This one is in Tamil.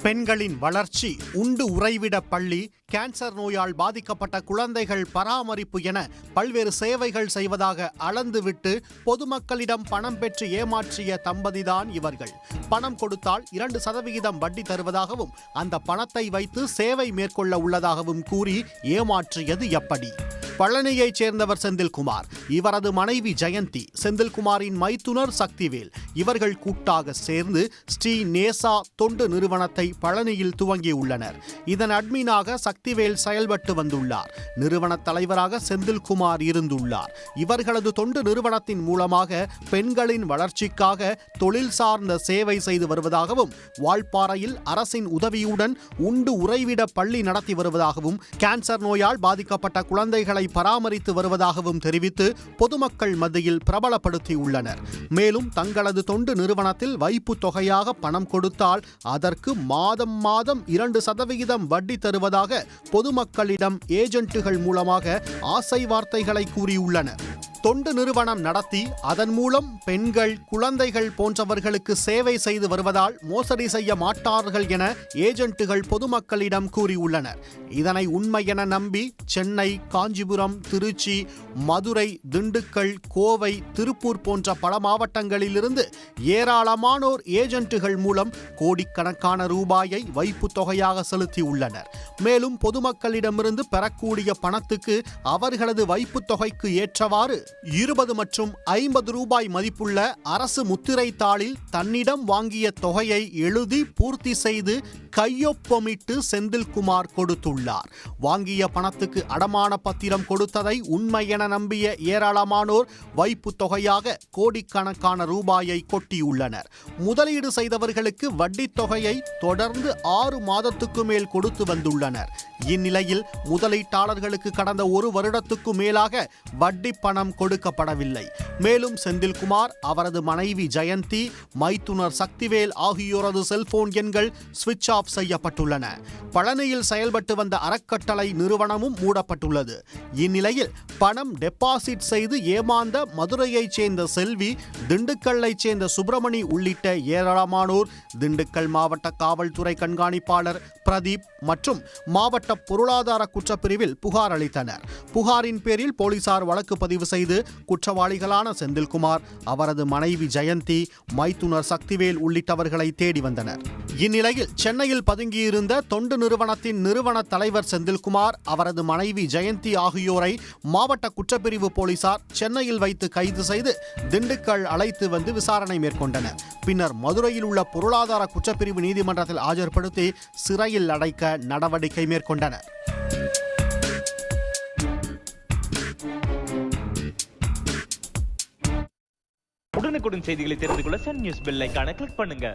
பெண்களின் வளர்ச்சி, உண்டு உறைவிட பள்ளி, கேன்சர் நோயால் பாதிக்கப்பட்ட குழந்தைகள் பராமரிப்பு என பல்வேறு சேவைகள் செய்வதாக அளந்துவிட்டு பொதுமக்களிடம் பணம் பெற்று ஏமாற்றிய தம்பதிதான் இவர்கள். பணம் கொடுத்தால் 2% வட்டி தருவதாகவும் அந்த பணத்தை வைத்து சேவை மேற்கொள்ள உள்ளதாகவும் கூறி ஏமாற்றியது எப்படி? பழனியைச் சேர்ந்தவர் செந்தில்குமார், இவரது மனைவி ஜெயந்தி, செந்தில்குமாரின் மைத்துனர் சக்திவேல். இவர்கள் கூட்டாக சேர்ந்து ஸ்ரீ நேசா தொண்டு நிறுவனத்தை பழனியில் துவங்கியுள்ளனர். இதன் அட்மினாக சக்திவேல் செயல்பட்டு வந்துள்ளார். நிறுவன தலைவராக செந்தில்குமார் இருந்துள்ளார். இவர்களது தொண்டு நிறுவனத்தின் மூலமாக பெண்களின் வளர்ச்சிக்காக தொழில் சார்ந்த சேவை செய்து வருவதாகவும், வால்பாறையில் அரசின் உதவியுடன் உண்டு உறைவிட பள்ளி நடத்தி வருவதாகவும், கேன்சர் நோயால் பாதிக்கப்பட்ட குழந்தைகளை பராமரித்து வருவதாகவும் தெரிவித்து பொதுமக்கள் மத்தியில் பிரபலப்படுத்தியுள்ளனர். மேலும் தங்களது தொண்டு நிறுவனத்தில் வைப்பு தொகையாக பணம் கொடுத்தால் அதற்கு மாதம் 2% வட்டி தருவதாக பொதுமக்களிடம் ஏஜென்ட்டுகள் மூலமாக ஆசை வார்த்தைகளை கூறியுள்ளனர். தொண்டு நிறுவனம் நடத்தி அதன் மூலம் பெண்கள், குழந்தைகள் போன்றவர்களுக்கு சேவை செய்து வருவதால் மோசடி செய்ய மாட்டார்கள் என ஏஜென்ட்டுகள் பொதுமக்களிடம் கூறியுள்ளனர். இதனை உண்மை என நம்பி சென்னை, காஞ்சிபுரம், திருச்சி, மதுரை, திண்டுக்கல், கோவை, திருப்பூர் போன்ற பல மாவட்டங்களிலிருந்து ஏராளமானோர் ஏஜென்ட்டுகள் மூலம் கோடிக்கணக்கான ரூபாயை வைப்பு தொகையாக செலுத்தியுள்ளனர். மேலும் பொதுமக்களிடமிருந்து பெறக்கூடிய பணத்துக்கு அவர்களது வைப்பு தொகைக்கு ஏற்றவாறு 20 மற்றும் 50 ரூபாய் மதிப்புள்ள அரசு முத்திரை தாளில் தன்னிடம் வாங்கிய தொகையை எழுதி பூர்த்தி செய்து கையொப்பமிட்டு செந்தில்குமார் கொடுத்துள்ளார். வாங்கிய பணத்துக்கு அடமான பத்திரம் கொடுத்ததை உண்மை என நம்பிய ஏராளமானோர் வைப்பு தொகையாக கோடிக்கணக்கான ரூபாயை கொட்டியுள்ளனர். முதலீடு செய்தவர்களுக்கு வட்டி தொகையை தொடர்ந்து 6 மாதத்துக்கு மேல் கொடுத்து வந்துள்ளனர். இந்நிலையில் முதலீட்டாளர்களுக்கு கடந்த 1 வருடத்துக்கு மேலாக வட்டி பணம் கொடுக்கப்படவில்லை. மேலும் செந்தில்குமார், அவரது மனைவி ஜெயந்தி, மைத்துனர் சக்திவேல் ஆகியோரது செல்போன் எண்கள் சுவிட்ச் ஆஃப் செய்யப்பட்டுள்ளன. பழனியில் செயல்பட்டு வந்த அறக்கட்டளை நிறுவனமும் மூடப்பட்டுள்ளது. இந்நிலையில் பணம் டெபாசிட் செய்து ஏமாந்த மதுரையைச் சேர்ந்த செல்வி, திண்டுக்கல்லைச் சேர்ந்த சுப்பிரமணி உள்ளிட்ட ஏராளமானோர் திண்டுக்கல் மாவட்ட காவல்துறை கண்காணிப்பாளர் பிரதீப் மற்றும் மாவட்ட பொருளாதார குற்றப்பிரிவில் புகார் அளித்தனர். புகாரின் பேரில் போலீசார் வழக்கு பதிவு செய்து குற்றவாளிகளான செந்தில்குமார், அவரது மனைவி ஜெயந்தி, மைத்துனர் சக்திவேல் உள்ளிட்டவர்களை தேடி வந்தனர். இந்நிலையில் சென்னையில் பதுங்கியிருந்த தொண்டு நிறுவனத்தின் நிறுவன தலைவர் செந்தில்குமார், அவரது மனைவி ஜெயந்தி ஆகியோரை மாவட்ட குற்றப்பிரிவு போலீசார் சென்னையில் வைத்து கைது செய்து திண்டுக்கல் அழைத்து வந்து விசாரணை மேற்கொண்டனர். பின்னர் மதுரையில் உள்ள பொருளாதார குற்றப்பிரிவு நீதிமன்றத்தில் ஆஜர்படுத்தி சிறையில் அடைக்க நடவடிக்கை மேற்கொண்டனர். உடனுக்குடன் செய்திகளை தெரிந்து கொள்ள சன் நியூஸ் பெல் ஐகானை கிளிக் பண்ணுங்க.